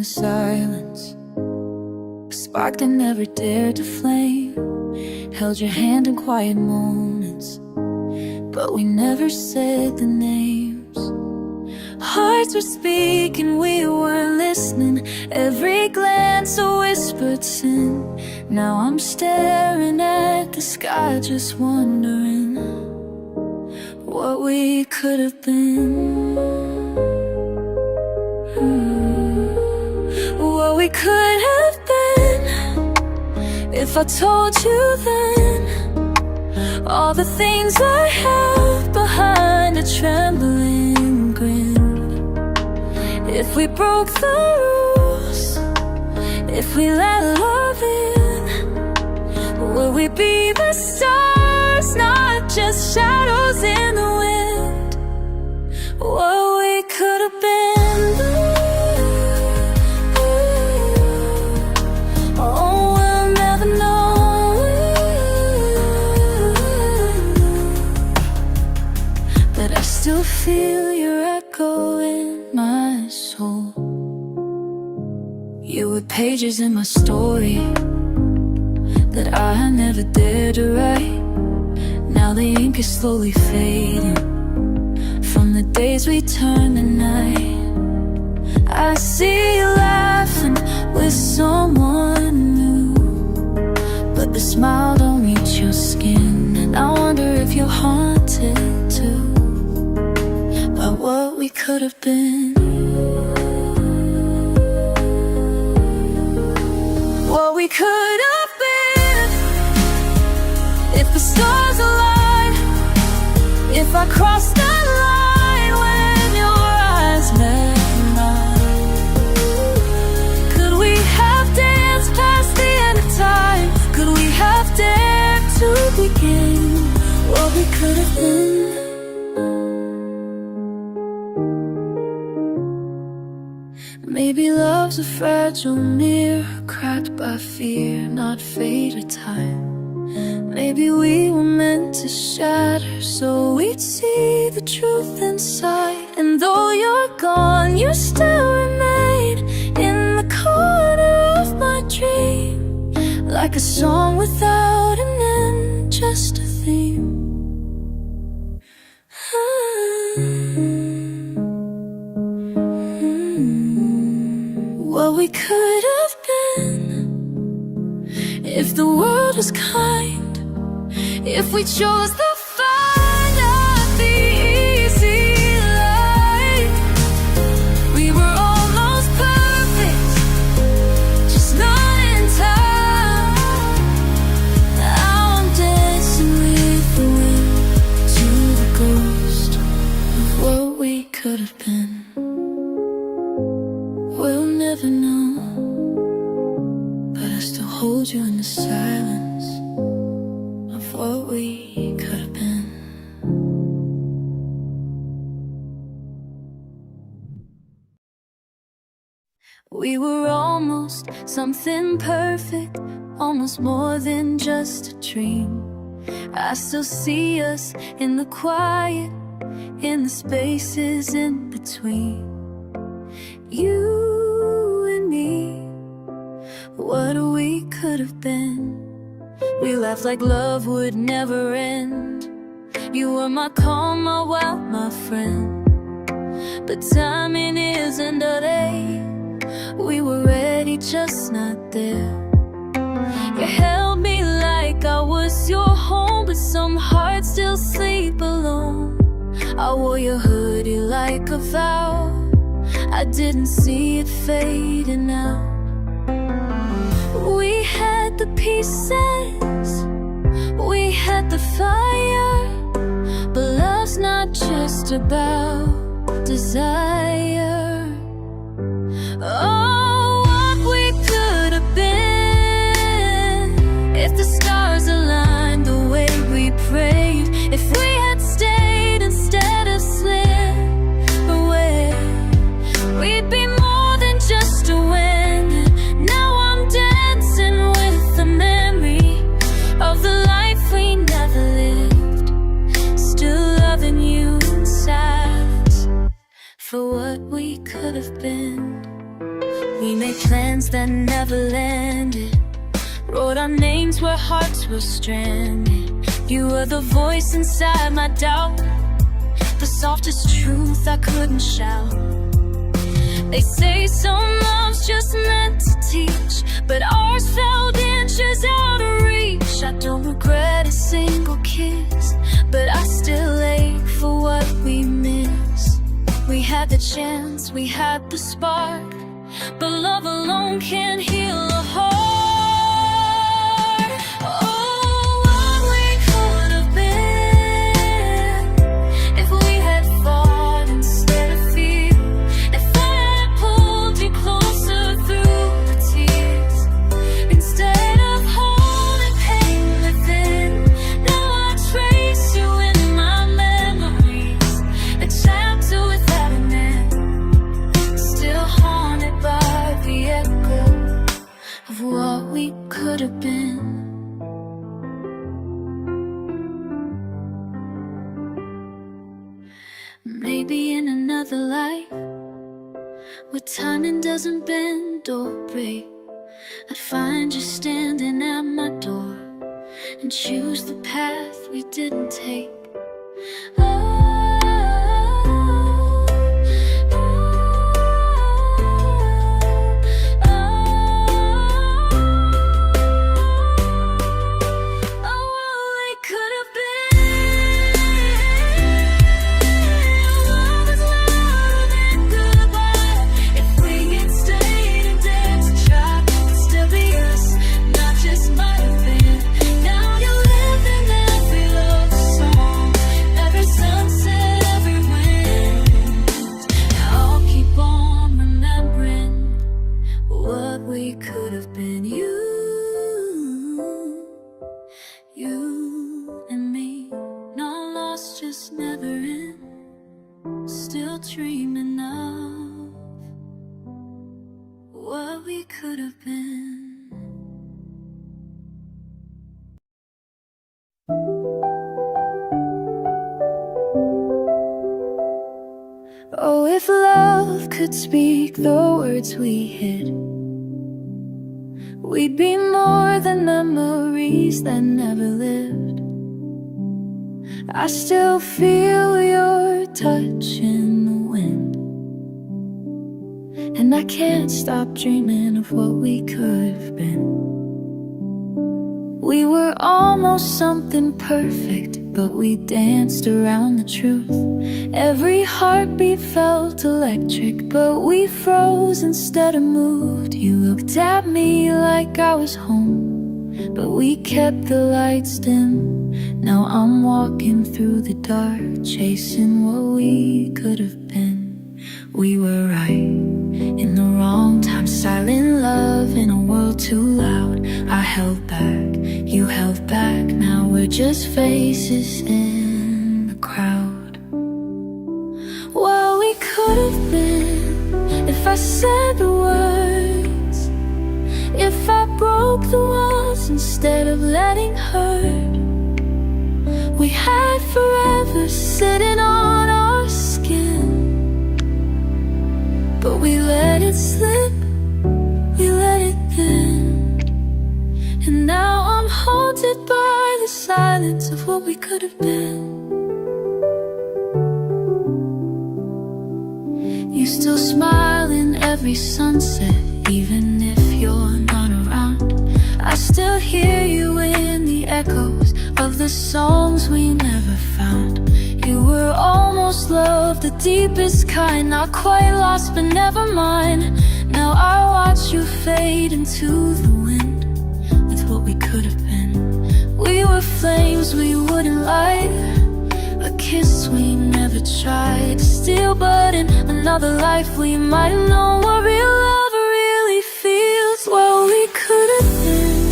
silence, a spark that never dared to flame. Held your hand in quiet moments, but we never said the names. Hearts were speaking, we were listening. Every glance a whispered sin. Now I'm staring at the sky, just wondering what we could have been. What we could have been if I told you then all the things I have behind a trembling grin. If we broke the rules, if we let love in, will we be the stars, not just shadows in the wind? What we could have been. Oh, we'll never know. But I still feel your echo in my soul. You were pages in my story that I never dared to write. Now the ink is slowly fading from the days we turned to night. I see you laughing with someone new, but the smile don't reach your skin. And I wonder if you're haunted too by what we could have been. What we could have been if the stars aligned, if I crossed the line when your eyes met mine. Could we have danced past the end of time? Could we have dared to begin what we could have been? Maybe love's a fragile mirror, cracked by fear, not fate or time. Maybe we were meant to shatter so we'd see the truth inside. And though you're gone, you still remain in the corner of my dream, like a song without an end, just a theme. What we could have been if the world was kind, if we chose the fire, not the easy life. We were almost perfect, just not in time. Now I'm dancing with the wind to the ghost of what we could have been. We'll never know, but I still hold you in the silence of what we could have been. We were almost something perfect, almost more than just a dream. I still see us in the quiet, in the spaces in between. You and me, what we could have been. We laughed like love would never end. You were my calm, my wild, my friend. But timing isn't a day. We were ready, just not there. You held me like I was your home, but some hearts still sleep alone. I wore your hoodie like a vow. I didn't see it fading out. We had the pieces, we had the fire, but love's not just about desire. Oh, what we could have been if the stars aligned the way we prayed. If we had stayed instead of slipped away, we'd be more than just a wind. Now I'm dancing with the memory of the life we never lived, still loving you in silence for what we landed, wrote our names where hearts were stranded. You were the voice inside my doubt, the softest truth I couldn't shout. They say some love's just meant to teach, but ours fell inches out of reach. I don't regret a single kiss, but I still ache for what we missed. We had the chance, we had the spark, but love alone can't heal a heart. Oh, what we could have been if we had fought instead of fear. If I had pulled you closer through the tears instead of holding pain within. Now I trace you in my memories, a chapter without an end, still haunted by the echo of what we could have been. Maybe in another life, where timing doesn't bend or break, I'd find you standing at my door and choose the path we didn't take. We could have been you and me, not lost, just never in, still dreaming of what we could have been. Oh, if love could speak the words we hid, we'd be more than memories that never lived. I still feel your touch in the wind, and I can't stop dreaming of what we could have been. We were almost something perfect, but we danced around the truth. Every heartbeat felt electric, but we froze instead of moved. You looked at me like I was home, but we kept the lights dim. Now I'm walking through the dark, chasing what we could have been. We were right in the wrong time, silent love in a world too loud. I held back, you held back, now we're just faces in the crowd. Well, we could have been if I said the words, if I broke the walls instead of letting hurt. We had forever sitting on our skin, but we let it slip, we let it thin. And now I'm haunted by the silence of what we could have been. You still smile in every sunset, even if you're not around. I still hear you in the echoes of the songs we never found. You were almost love, the deepest kind, not quite lost, but never mind. Now I watch you fade into the wind with what we could have been. We were flames we wouldn't light, a kiss we never tried to steal, but in another life we might know what real love really feels. Well, we could have been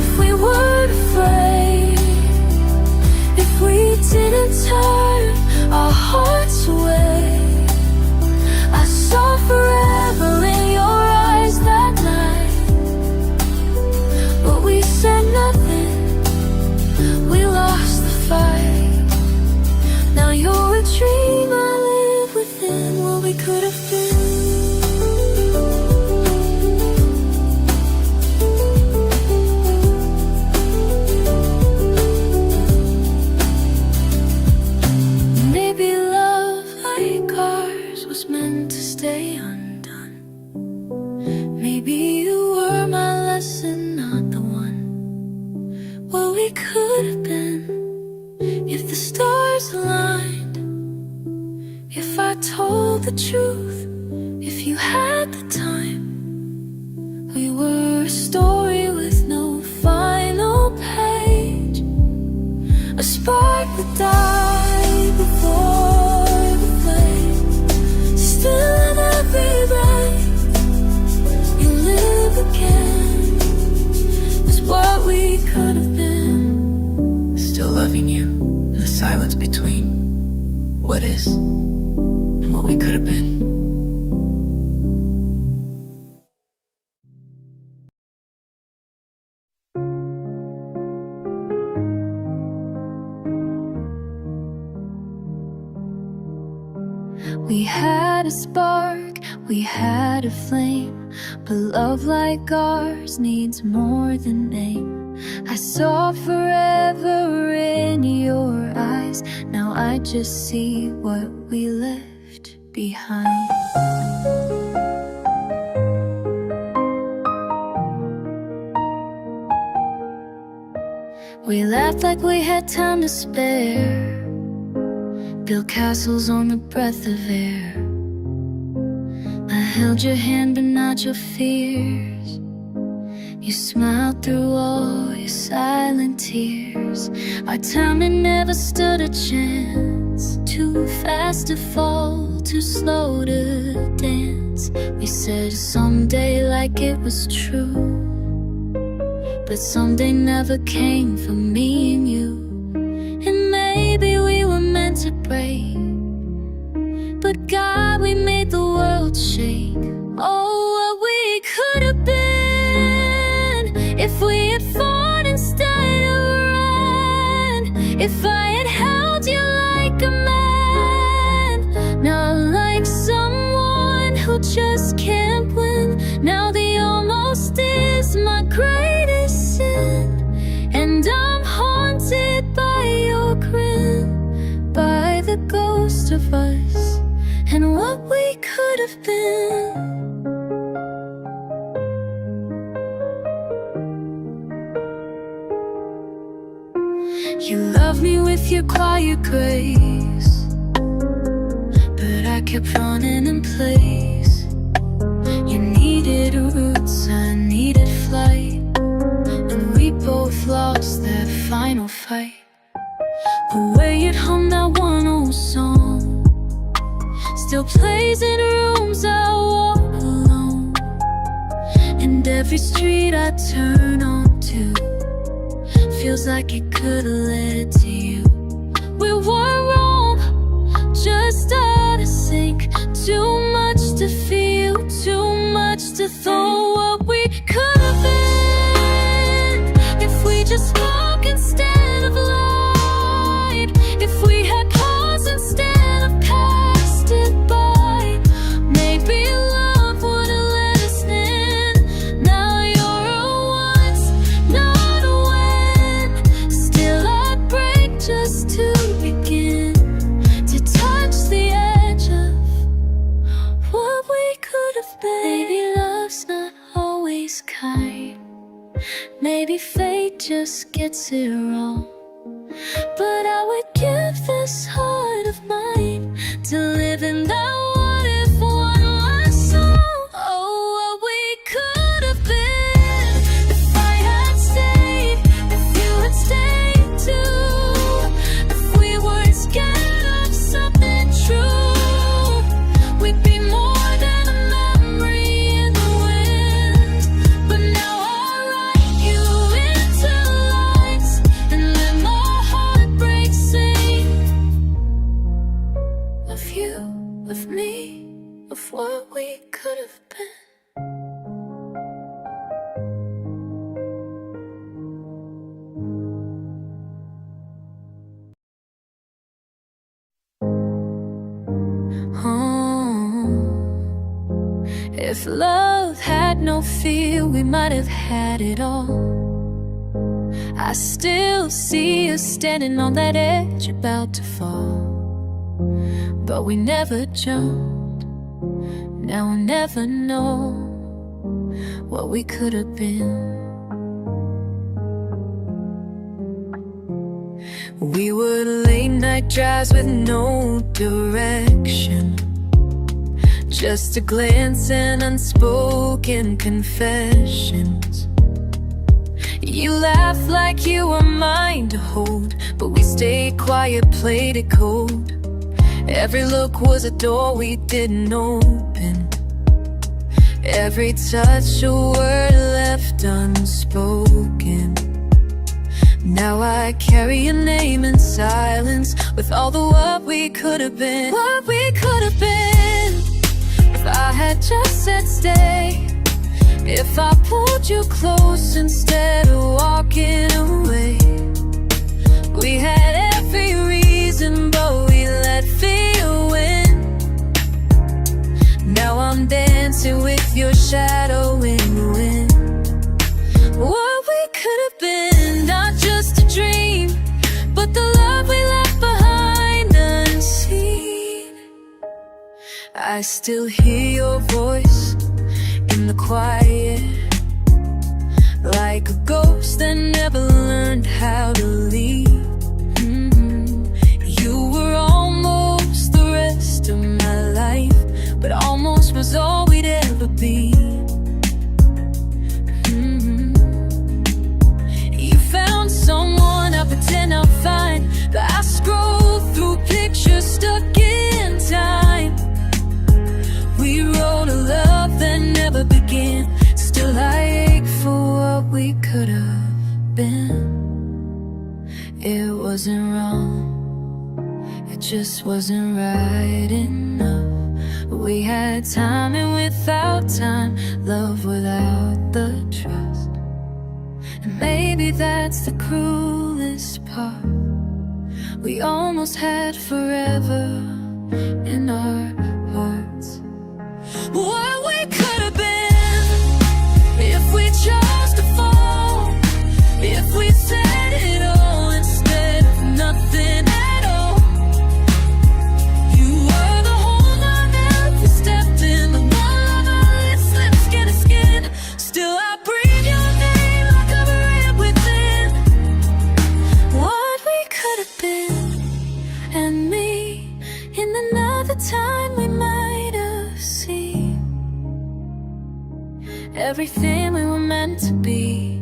if we weren't afraid, if we didn't turn our hearts away. I saw forever in your eyes that night, but we said nothing, we lost the fight. Now you're a dream I live within, what we could have been. the truth if you had the time. We were a story with no final page, a spark that died before the flame. Still in every breath you live again, is what we could have been. Still loving you in the silence between what is and what we could have been. We had a spark, we had a flame, but love like ours needs more than name. I saw forever in your eyes, now I just see what we left behind. We laughed like we had time to spare, built castles on the breath of air. I held your hand but not your fears. You smiled through all your silent tears. Our time had never stood a chance. Too fast to fall, too slow to dance. We said someday like it was true, but someday never came for me and you. And maybe we were meant to break, but God, we made the world shake. Oh, what we could have been if we had fought instead of ran. If I had held you like a man, not like someone who just can't win. Now the almost is my greatest sin, and I'm haunted by your grin, by the ghost of us and what we could have been. You love me with your quiet grace, but I kept running in place. You needed roots, I needed flight, and we both lost that final fight. The way it hummed that one old song still plays in rooms I walk alone, and every street I turn onto feels like it could've led to you. We were wrong, just out of sync. Too much to feel, too much to throw. What we could have been if we just spoke instead of lied. If we had paused instead of passed it by, maybe love would have let us in. Now you're a once, not a when. Still I'd break just to begin to touch the edge of what we could have been. Maybe love's not always kind, maybe fate just gets it wrong, but I would give this heart of mine to live in that what if one last song. Oh, what we could have been if I had stayed, if you had stayed too, if we weren't scared of something true. We'd be more than a memory in the wind, but now I write you into lines and let my heartbreak sing of you, of me, of what we could have been. If love had no fear, we might have had it all. I still see us standing on that edge about to fall, but we never jumped. Now we'll never know what we could have been. We were late night drives with no direction, Just a glance and unspoken confessions. You laugh like you were mine to hold, but we stayed quiet, played it cold. Every look was a door we didn't open. Every touch a word left unspoken. Now I carry your name in silence, with all the what we could have been. What we could have been, if I had just said stay. If I pulled you close instead of walking away. We had every reason, but we let fear win. Now I'm dancing with your shadow in the wind. What we could have been, not just a dream, but the love we left behind unseen. I still hear your voice in the quiet, like a ghost that never learned how to leave. You were almost the rest of my life, but almost was all we'd ever be. You found someone, I pretend I'm fine, but I scroll through pictures stuck in time. We wrote a love that never began. Still I ache for what we could have been. It wasn't wrong, it just wasn't right enough. We had time and without time, love without the trust. And maybe that's the cruelest part. We almost had forever in our hearts. What we could have been, if we chose to fall, if we said it all instead of nothing at all. You were the whole I never stepped in, the one of our lips, lips, skin to skin. Still I breathe your name, I cover it within. What we could have been, and me, in another time we might have seen everything we were meant to be.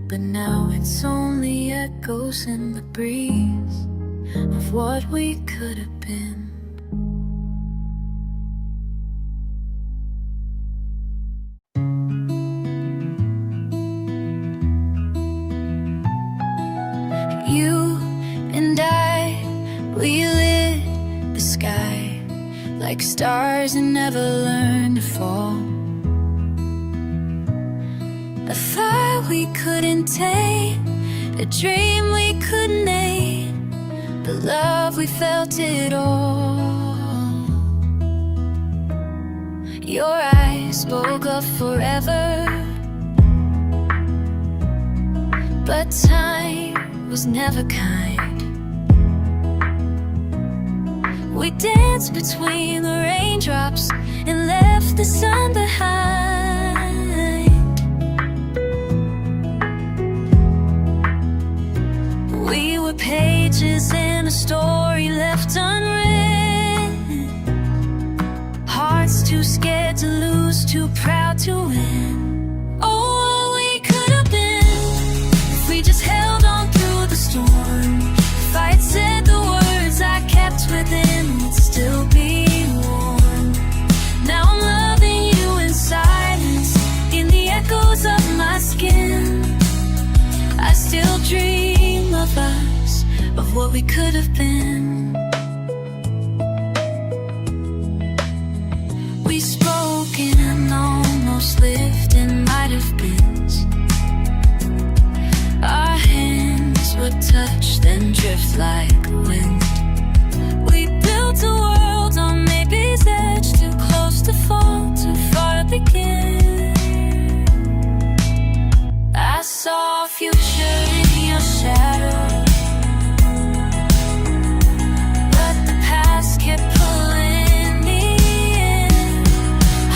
But now it's only echoes in the breeze of what we could have been. You and I, we lit the sky like stars that never learned to fall. A fire we couldn't tame, a dream we couldn't name, but love we felt it all. Your eyes spoke of forever, but time was never kind. We danced between the raindrops and left the sun behind. We were pages in a story left unread. Hearts too scared to lose, too proud to win. Oh, what we could have been if we just held on through the storm. If I had said the words I kept within, would still be warm. Now I'm loving you in silence, in the echoes of my skin. I still dream of us, of what we could have been. We spoke and almost lived in might have beens. Our hands would touch, then drift like wind. We built a world on maybe's edge, too close to fall, too far to begin. I saw a future in your shadow, but the past kept pulling me in.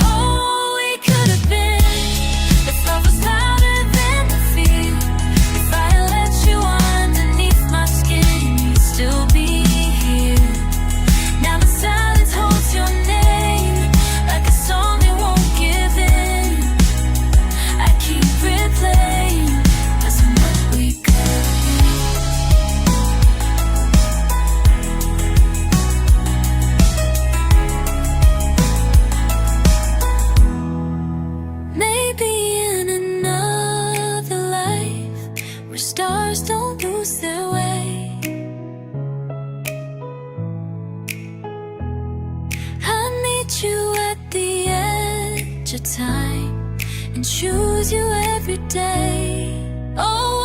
Oh, we could have been, if love was louder than the fear. If I had let you underneath my skin, you'd still be and choose you every day. Oh,